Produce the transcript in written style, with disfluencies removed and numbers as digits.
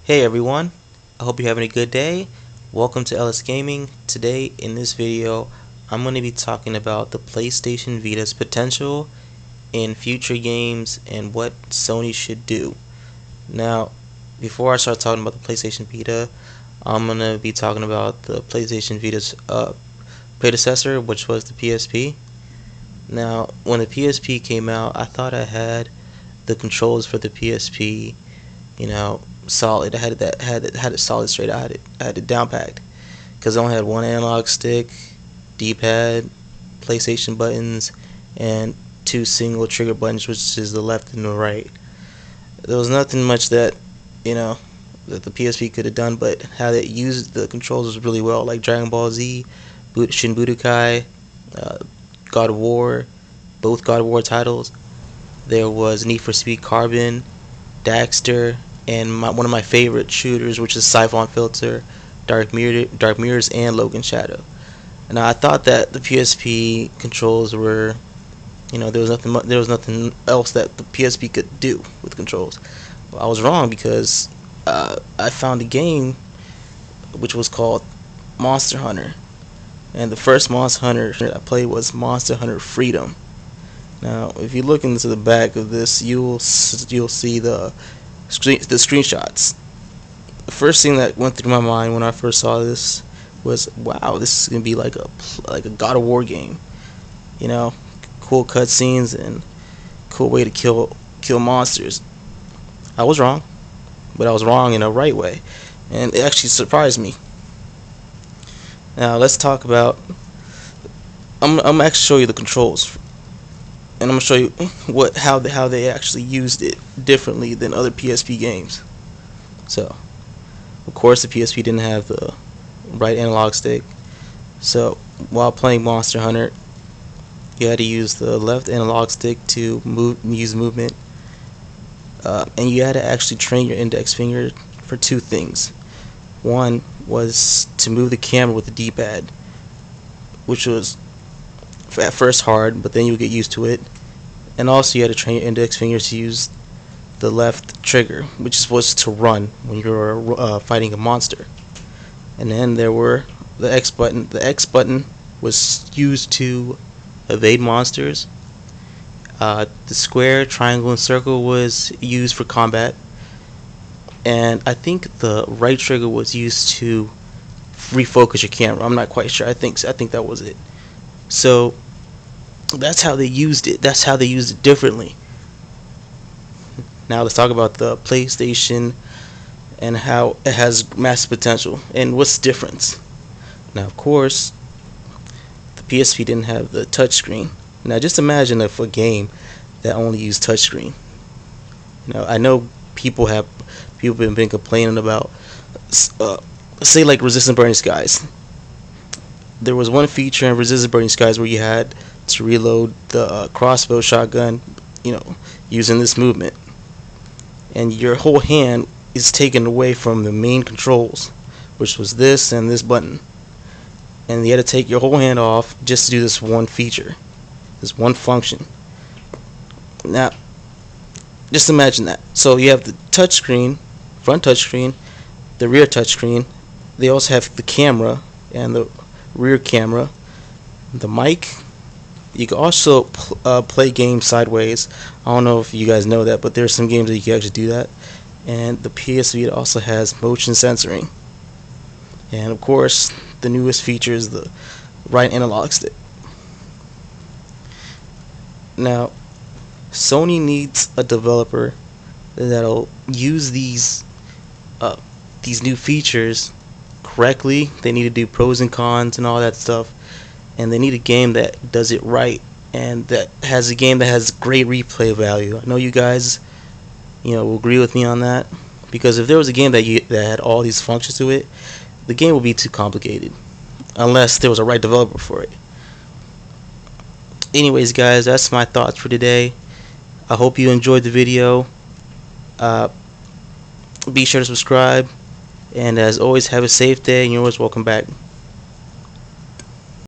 Hey everyone, I hope you're having a good day. Welcome to Ellis Gaming. Today in this video, I'm going to be talking about the PlayStation Vita's potential in future games and what Sony should do. Now, before I start talking about the PlayStation Vita, I'm going to be talking about the PlayStation Vita's predecessor, which was the PSP. Now, when the PSP came out, I thought I had the controls for the PSP, solid. I had it solid straight. I had it down packed because I only had one analog stick, D-pad, PlayStation buttons, and two single trigger buttons, which is the left and the right. There was nothing much that that the PSP could have done, but how they used the controls was really well, like Dragon Ball Z, Shin Budokai, uh, God of War, both God of War titles. There was Need for Speed Carbon, Daxter, and one of my favorite shooters, which is Siphon Filter, Dark Mirrors, and Logan Shadow. And I thought that the PSP controls were, there was nothing else that the PSP could do with controls. Well, I was wrong because I found a game which was called Monster Hunter, and the first Monster Hunter I played was Monster Hunter Freedom. Now, if you look into the back of this, you'll see the screenshots. The first thing that went through my mind when I first saw this was, wow, this is gonna be like a God of War game. Cool cutscenes and cool way to kill monsters. I was wrong, but I was wrong in a right way, and it actually surprised me. Now let's talk about. I'm gonna actually show you the controls, and I'm gonna show you how they actually used it differently than other PSP games. So, of course, the PSP didn't have the right analog stick. So, while playing Monster Hunter, you had to use the left analog stick to use movement, and you had to actually train your index finger for two things. One was to move the camera with the D-pad, which was at first hard, but then you would get used to it. And also you had to train your index fingers to use the left trigger, which is supposed to run when you're fighting a monster. And then there were the X button. The X button was used to evade monsters. The square, triangle, and circle was used for combat. And I think the right trigger was used to refocus your camera. I'm not quite sure. I think that was it. So that's how they used it. That's how they used it differently. Now let's talk about the PlayStation and how it has massive potential and what's the difference. Now, of course, the PSP didn't have the touchscreen. Now just imagine if a game that only used touchscreen. I know people have been complaining about, say, like Resistant Burning Skies. There was one feature in Resistant Burning Skies where you had to reload the crossbow shotgun, using this movement, and your whole hand is taken away from the main controls, which was this and this button, and you had to take your whole hand off just to do this one feature, this one function. Now, just imagine that. So you have the touchscreen, front touchscreen, the rear touchscreen. They also have the camera and the rear camera, the mic. You can also play games sideways. I don't know if you guys know that, but there's some games that you can actually do that. And the PS Vita also has motion censoring. And of course, the newest feature is the right analog stick. Now, Sony needs a developer that'll use these new features correctly. They need to do pros and cons and all that stuff, and they need a game that does it right and that has a game that has great replay value. I know you guys, will agree with me on that, because if there was a game that had all these functions to it, the game would be too complicated unless there was a right developer for it. Anyways, guys, that's my thoughts for today. I hope you enjoyed the video. Be sure to subscribe, and as always, have a safe day, and you're always welcome back.